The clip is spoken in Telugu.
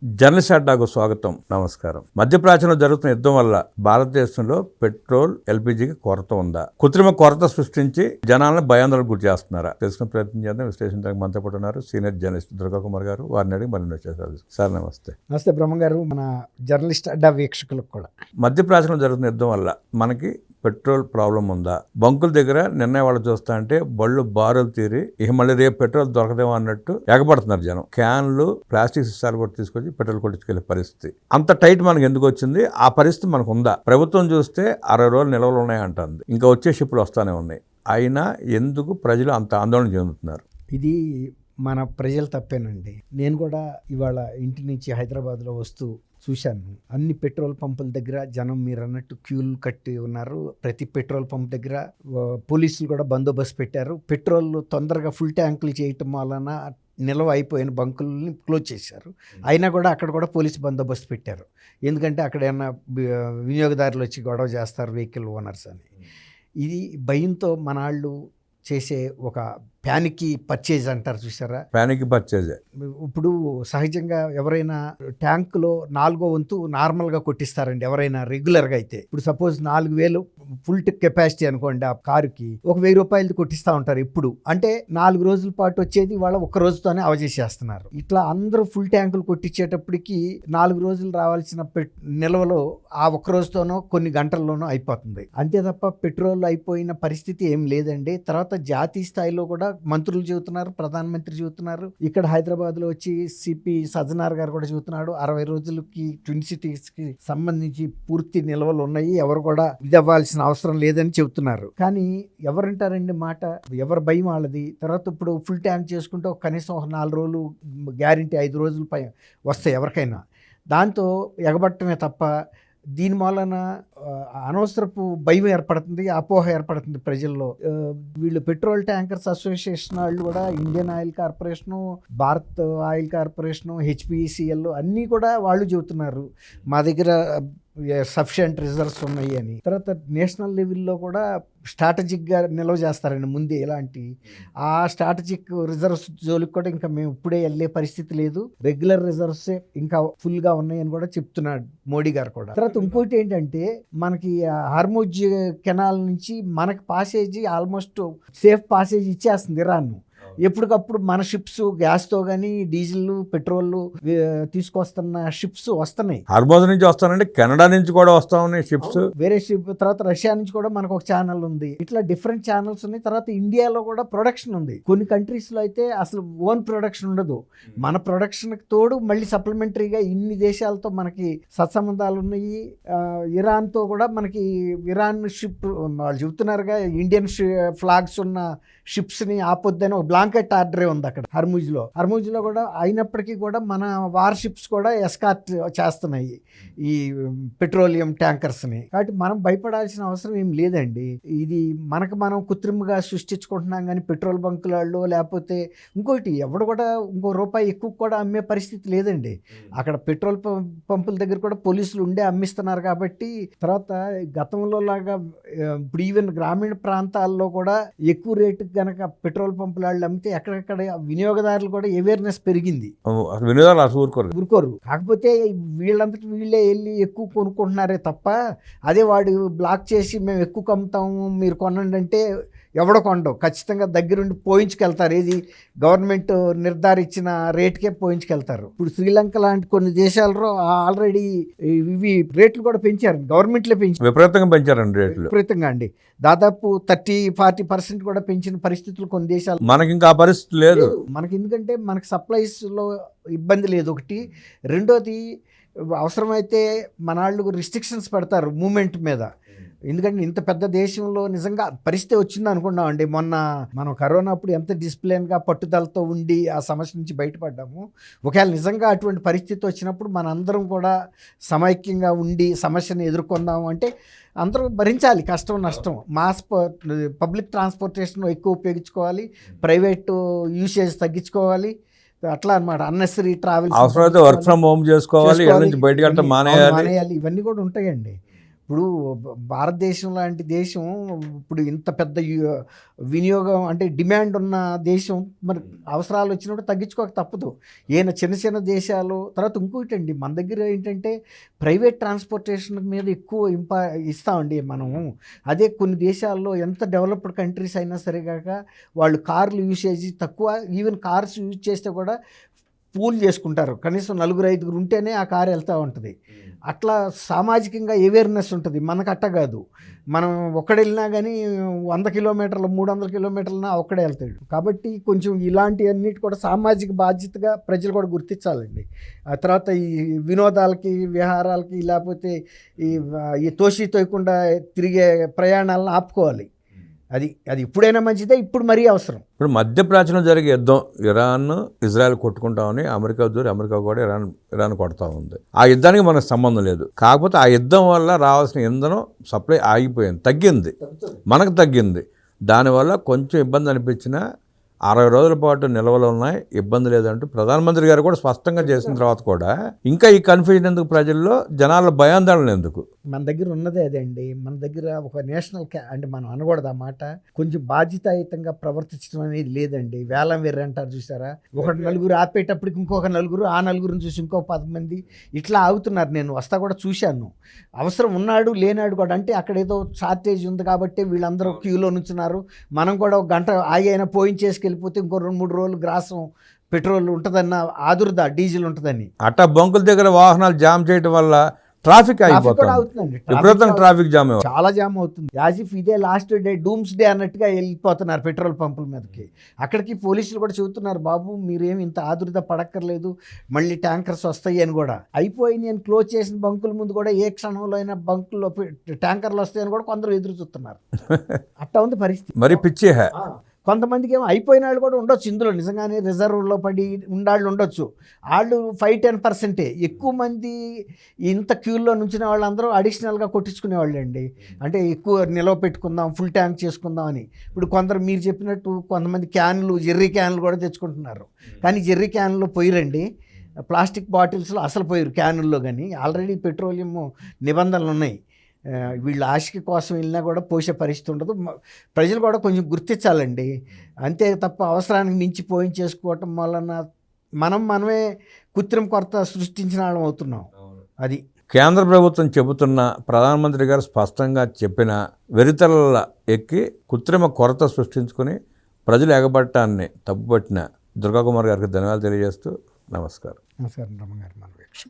జర్నలిస్ట్ అడ్డాకు స్వాగతం, నమస్కారం. మధ్యప్రాచ్యంలో జరుగుతున్న యుద్ధం వల్ల భారతదేశంలో పెట్రోల్, ఎల్పీజీకి కొరత ఉందా? కృత్రిమ కొరత సృష్టించి జనాలను భయాందోళనకు గురి చేస్తున్నారా? తెలుసుకునే ప్రయత్నం చేద్దాం. విశ్లేషించడానికి మనతో పాటు ఉన్నారు సీనియర్ జర్నలిస్ట్ దుర్గా కుమార్ గారు. వారిని అడిగి మరిన్ని వచ్చేసారు. సార్ నమస్తే. నమస్తే బ్రహ్మ గారు, మన జర్నలిస్ట్ అడ్డా వీక్షకులకు కూడా. మధ్యప్రాచ్యంలో జరుగుతున్న యుద్ధం వల్ల మనకి పెట్రోల్ ప్రాబ్లం ఉందా? బంకుల దగ్గర నిన్న వాళ్ళు చూస్తా అంటే బళ్ళు బారులు తీరి ఇక మళ్ళీ రేపు పెట్రోల్ దొరకదేమో అన్నట్టు ఎగబడుతున్నారు జనం. క్యాన్లు, ప్లాస్టిక్ సీసాలు కూడా తీసుకొచ్చి పెట్రోల్ కొట్టించుకెళ్లే పరిస్థితి. అంత టైట్ మనకు ఎందుకు వచ్చింది? ఆ పరిస్థితి మనకు ఉందా? ప్రభుత్వం చూస్తే 60 రోజులు నిల్వలు ఉన్నాయంటుంది, ఇంకా వచ్చే షిప్పులు వస్తానే ఉన్నాయి. అయినా ఎందుకు ప్రజలు అంత ఆందోళన చెందుతున్నారు? ఇది మన ప్రజల తప్పేనండి. నేను కూడా ఇవాళ ఇంటి నుంచి హైదరాబాద్లో వస్తూ చూశాను. అన్ని పెట్రోల్ పంపుల దగ్గర జనం మీరు అన్నట్టు క్యూలు కట్టి ఉన్నారు. ప్రతి పెట్రోల్ పంప్ దగ్గర పోలీసులు కూడా బందోబస్తు పెట్టారు. పెట్రోల్ తొందరగా ఫుల్ ట్యాంకులు చేయటం వలన నిల్వ అయిపోయిన బంకుల్ని క్లోజ్ చేశారు. అయినా కూడా అక్కడ కూడా పోలీసు బందోబస్తు పెట్టారు. ఎందుకంటే అక్కడ ఏమన్నా వినియోగదారులు వచ్చి గొడవ చేస్తారు, వెహికల్ ఓనర్స్ అని. ఇది భయంతో మన వాళ్ళు చేసే ఒక ప్యానిక్ పర్చేజ్ అంటారు చూసారా? Panic purchase. ఇప్పుడు సహజంగా ఎవరైనా ట్యాంకులో 4వ వంతు నార్మల్గా కొట్టిస్తారండి ఎవరైనా రెగ్యులర్గా అయితే. ఇప్పుడు సపోజ్ 4,000 ఫుల్ కెపాసిటీ అనుకోండి, ఆ కారుకి ఒక 1,000 రూపాయలది కొట్టిస్తూ ఉంటారు. ఇప్పుడు అంటే 4 రోజుల పాటు వచ్చేది వాళ్ళ ఒక్క రోజుతోనే అవజేసేస్తున్నారు. ఇట్లా అందరూ ఫుల్ ట్యాంకులు కొట్టించేటప్పటికి 4 రోజులు రావాల్సిన నిల్వలో ఆ ఒక్క రోజుతోనో కొన్ని గంటల్లోనో అయిపోతుంది. అంతే తప్ప పెట్రోల్ అయిపోయిన పరిస్థితి ఏం లేదండి. తర్వాత జాతీయ స్థాయిలో కూడా మంత్రులు చెబుతున్నారు, ప్రధానమంత్రి చెబుతున్నారు. ఇక్కడ హైదరాబాద్లో వచ్చి సిపి సజ్జనార్ గారు కూడా చెబుతున్నాడు 60 రోజులకి ట్విన్ సిటీస్కి సంబంధించి పూర్తి నిల్వలు ఉన్నాయి, ఎవరు కూడా ఇది అవ్వాల్సిన అవసరం లేదని చెబుతున్నారు. కానీ ఎవరంటారండి మాట? ఎవరి భయం వాళ్ళది. తర్వాత ఇప్పుడు ఫుల్ ట్యాంక్ చేసుకుంటే కనీసం ఒక 4 రోజులు గ్యారెంటీ, 5 రోజులు పై వస్తాయి ఎవరికైనా. దాంతో ఎగబట్టమే తప్ప దీని వలన అనవసరపు భయం ఏర్పడుతుంది, అపోహ ఏర్పడుతుంది ప్రజల్లో. వీళ్ళు పెట్రోల్ ట్యాంకర్స్ అసోసియేషన్ వాళ్ళు కూడా Indian oil corporation, Bharat oil corporation, HPCL అన్నీ కూడా వాళ్ళు చెబుతున్నారు మా దగ్గర సఫిషియంట్ రిజర్వ్స్ ఉన్నాయి అని. తర్వాత నేషనల్ లెవెల్లో కూడా స్ట్రాటజిక్గా నిల్వ చేస్తారండి ముందే. ఇలాంటి ఆ స్ట్రాటజిక్ రిజర్వ్స్ జోలికి కూడా ఇంకా మేము ఇప్పుడే వెళ్ళే పరిస్థితి లేదు, రెగ్యులర్ రిజర్వ్స్ ఇంకా ఫుల్గా ఉన్నాయని కూడా చెప్తున్నాడు మోడీ గారు కూడా. తర్వాత ఇంకోటి ఏంటంటే, మనకి హార్ముజ్ కెనాల్ నుంచి మనకి పాసేజీ ఆల్మోస్ట్ సేఫ్ పాసేజ్ ఇచ్చేస్తుంది ఇరాన్. ఎప్పటికప్పుడు మన షిప్స్ గ్యాస్తో కానీ డీజిల్, పెట్రోల్ తీసుకొస్తున్న షిప్స్ వస్తున్నాయి. హార్మోజ్ నుంచి వస్తానంటే కెనడా నుంచి కూడా వస్తా ఉన్నాయి షిప్స్, వేరే షిప్. తర్వాత రష్యా నుంచి కూడా మనకు ఒక ఛానల్ ఉంది. ఇట్లా డిఫరెంట్ ఛానల్స్ ఉన్నాయి. తర్వాత ఇండియాలో కూడా ప్రొడక్షన్ ఉంది. కొన్ని కంట్రీస్లో అయితే అసలు ఓన్ ప్రొడక్షన్ ఉండదు. మన ప్రొడక్షన్కి తోడు మళ్ళీ సప్లిమెంటరీగా ఇన్ని దేశాలతో మనకి సత్సంబంధాలు ఉన్నాయి. ఇరాన్తో కూడా మనకి ఇరాన్ షిప్ వాళ్ళు చెబుతున్నారుగా, ఇండియన్ ఫ్లాగ్స్ ఉన్న షిప్స్ని ఆపొద్దని ఒక బ్లాంకెట్ ఆర్డరే ఉంది అక్కడ హర్ముజ్లో కూడా. అయినప్పటికీ కూడా మన వార్ షిప్స్ కూడా ఎస్కార్ట్ చేస్తున్నాయి ఈ పెట్రోలియం ట్యాంకర్స్ని. కాబట్టి మనం భయపడాల్సిన అవసరం ఏం లేదండి. ఇది మనం కృత్రిమంగా సృష్టించుకుంటున్నాం. కానీ పెట్రోల్ బంకులలో లేకపోతే ఇంకోటి ఎవడు కూడా ఇంకో రూపాయి ఎక్కువ కూడా అమ్మే పరిస్థితి లేదండి. అక్కడ పెట్రోల్ పంపుల దగ్గర కూడా పోలీసులు ఉండే అమ్మిస్తున్నారు. కాబట్టి తర్వాత గతంలో లాగా ఇప్పుడు ఈవెన్ గ్రామీణ ప్రాంతాల్లో కూడా ఎక్కువ రేటుకి గనక పెట్రోల్ పంపుల వాళ్ళు అమ్మితే ఎక్కడెక్కడ వినియోగదారులు కూడా అవేర్నెస్ పెరిగింది. ఊరుకోరు. కాకపోతే వీళ్ళంతటి వీళ్ళే వెళ్ళి ఎక్కువ కొనుక్కుంటున్నారే తప్ప, అదే వాడు బ్లాక్ చేసి మేము ఎక్కువ అమ్ముతాము మీరు కొనండి అంటే ఎవడో కొండవు. ఖచ్చితంగా దగ్గరుండి పోయించుకెళ్తారు. ఏది గవర్నమెంట్ నిర్ధారించిన రేటుకే పోయించుకెళ్తారు. ఇప్పుడు శ్రీలంక లాంటి కొన్ని దేశాలలో ఆల్రెడీ ఇవి రేట్లు కూడా పెంచారు, గవర్నమెంట్లే విపరీతంగా పెంచారండి రేట్లు. విపరీతంగా అండి, దాదాపు 30-40% కూడా పెంచిన పరిస్థితులు కొన్ని దేశాలు. మనకి ఇంకా ఆ పరిస్థితి లేదు. మనకి ఎందుకంటే మనకి సప్లైస్లో ఇబ్బంది లేదు ఒకటి. రెండోది, అవసరమైతే మన వాళ్ళు రిస్ట్రిక్షన్స్ పెడతారు మూమెంట్ మీద. ఎందుకంటే ఇంత పెద్ద దేశంలో నిజంగా పరిస్థితి వచ్చింది అనుకున్నాం అండి. మొన్న మనం కరోనా అప్పుడు ఎంత డిసిప్లిన్గా పట్టుదలతో ఉండి ఆ సమస్య నుంచి బయటపడ్డాము. ఒకవేళ నిజంగా అటువంటి పరిస్థితి వచ్చినప్పుడు మనందరం కూడా సమైక్యంగా ఉండి సమస్యను ఎదుర్కొందాము అంటే అందరూ భరించాలి కష్టం నష్టం. పబ్లిక్ ట్రాన్స్పోర్టేషన్ ఎక్కువ ఉపయోగించుకోవాలి, ప్రైవేటు యూసేజ్ తగ్గించుకోవాలి. అట్లా అనమాట. అన్నెసరీ ట్రావెల్, అవసరమైతే వర్క్ ఫ్రమ్ హోమ్ చేసుకోవాలి, మానేయాలి. ఇవన్నీ కూడా ఉంటాయండి. ఇప్పుడు భారతదేశం లాంటి దేశం ఇప్పుడు ఇంత పెద్ద వినియోగం అంటే డిమాండ్ ఉన్న దేశం, మరి అవసరాలు వచ్చినప్పుడు తగ్గించుకోక తప్పదు. చిన్న చిన్న దేశాలు. తర్వాత ఇంకోటండి, మన దగ్గర ఏంటంటే ప్రైవేట్ ట్రాన్స్పోర్టేషన్ మీద ఎక్కువ ఇస్తామండి మనము. అదే కొన్ని దేశాల్లో ఎంత డెవలప్డ్ కంట్రీస్ అయినా సరే కాక వాళ్ళు కార్లు యూసేజ్ తక్కువ. ఈవెన్ కార్స్ యూజ్ చేస్తే కూడా పూల్ చేసుకుంటారు, కనీసం 4-5 ఉంటేనే ఆ కారు వెళ్తూ ఉంటుంది. అట్లా సామాజికంగా అవేర్నెస్ ఉంటుంది. మనకు అట్ట కాదు, మనం ఒక్కడే వెళ్ళినా కానీ 100 కిలోమీటర్లు 300 కిలోమీటర్లన్నా ఒక్కడే వెళ్తాడు. కాబట్టి కొంచెం ఇలాంటివన్నిటి కూడా సామాజిక బాధ్యతగా ప్రజలు కూడా గుర్తించాలండి. ఆ తర్వాత ఈ వినోదాలకి విహారాలకి లేకపోతే ఈ తోసి తోయకుండా తిరిగే ప్రయాణాలను ఆపుకోవాలి. అది ఇప్పుడైనా మంచిదే, ఇప్పుడు మరీ అవసరం. ఇప్పుడు మధ్యప్రాచ్యంలో జరిగే యుద్ధం, ఇరాన్ ఇజ్రాయెల్ కొట్టుకుంటామని అమెరికా దూరి అమెరికా కూడా ఇరాన్ కొడతా ఉంది. ఆ యుద్ధానికి మనకు సంబంధం లేదు. కాకపోతే ఆ యుద్ధం వల్ల రావాల్సిన ఇంధనం సప్లై ఆగిపోయింది, తగ్గింది, మనకు తగ్గింది. దానివల్ల కొంచెం ఇబ్బంది అనిపించినా 60 రోజుల పాటు నిల్వలు ఉన్నాయి, ఇబ్బంది లేదంటూ ప్రధానమంత్రి గారు కూడా స్పష్టంగా చేసిన తర్వాత కూడా ఇంకా ఈ కన్ఫ్యూజన్ ఎందుకు, ప్రజల్లో జనాల భయాందోళన ఎందుకు? మన దగ్గర ఉన్నదే అదే అండి. మన దగ్గర ఒక నేషనల్ అంటే మనం అనకూడదు ఆ మాట, కొంచెం బాధ్యతాయుతంగా ప్రవర్తించడం అనేది లేదండి. వేలం వేర్ర అంటారు చూసారా, ఒకటి నలుగురు ఆపేటప్పటికి ఇంకొక నలుగురు, ఆ నలుగురిని చూసి ఇంకో 10 మంది ఇట్లా ఆగుతున్నారు. నేను వస్తా కూడా చూశాను. అవసరం ఉన్నాడు లేనాడు కూడా, అంటే అక్కడ ఏదో షార్టేజ్ ఉంది కాబట్టి వీళ్ళందరూ క్యూలో నుంచున్నారు, మనం కూడా ఒక గంట ఆగి అయినా పోయించేసి వెళ్ళిపోతే ఇంకో 2-3 రోజులు గ్రాసం పెట్రోల్ ఉంటుందన్న ఆదుర్దా, డీజిల్ ఉంటుందని. అట్టా బంకుల దగ్గర వాహనాలు జామ్ చేయడం వల్ల ట్రాఫిక్ అవుతుందండి. ట్రాఫిక్ జామ్ చాలా జామ్ అవుతుంది. యాజిఫ్ ఇదే లాస్ట్ డే, డూమ్స్ డే అన్నట్టుగా వెళ్ళిపోతున్నారు పెట్రోల్ పంపుల మీదకి. అక్కడికి పోలీసులు కూడా చెబుతున్నారు, బాబు మీరేమి ఇంత ఆదుర్ద పడక్కర్లేదు, మళ్ళీ ట్యాంకర్స్ వస్తాయి అని కూడా. అయిపోయి నేను క్లోజ్ చేసిన బంకుల ముందు కూడా ఏ క్షణంలో అయినా బంకుల్లో ట్యాంకర్లు వస్తాయని కూడా కొందరు ఎదురు చూస్తున్నారు. అట్టా ఉంది పరిస్థితి. మరి పిచ్చే. కొంతమందికి ఏమో అయిపోయిన వాళ్ళు కూడా ఉండొచ్చు ఇందులో, నిజంగానే రిజర్వ్లో పడి ఉండాళ్ళు ఉండొచ్చు. వాళ్ళు 5-10%. ఎక్కువ మంది ఇంత క్యూల్లో నుంచిన వాళ్ళందరూ అడిషనల్గా కొట్టించుకునేవాళ్ళు అండి. అంటే ఎక్కువ నిలవ పెట్టుకుందాం, ఫుల్ ట్యాంక్ చేసుకుందాం అని. ఇప్పుడు కొందరు మీరు చెప్పినట్టు కొంతమంది జెర్రీ క్యాన్లు కూడా తెచ్చుకుంటున్నారు. కానీ జెర్రీ క్యాన్లో పోయిరండి, ప్లాస్టిక్ బాటిల్స్లో అసలు పోయారు క్యానుల్లో. కానీ ఆల్రెడీ పెట్రోలియం నిబంధనలు ఉన్నాయి. వీళ్ళ ఆశకి కోసం వెళ్ళినా కూడా పోసే పరిస్థితి ఉండదు. ప్రజలు కూడా కొంచెం గుర్తించాలండి. అంతే తప్ప అవసరానికి మించి పోయించేసుకోవటం వలన మనమే కృత్రిమ కొరత సృష్టించిన వాళ్ళం అవుతున్నాం. అది కేంద్ర ప్రభుత్వం చెబుతున్న, ప్రధానమంత్రి గారు స్పష్టంగా చెప్పిన వెరితల ఎక్కి కృత్రిమ కొరత సృష్టించుకొని ప్రజలు ఎగబట్టాన్ని తప్పుపట్టిన దుర్గాకుమార్ గారికి ధన్యవాదాలు తెలియజేస్తూ నమస్కారం. నమస్కారం రమణ గారు. మన వీక్షణ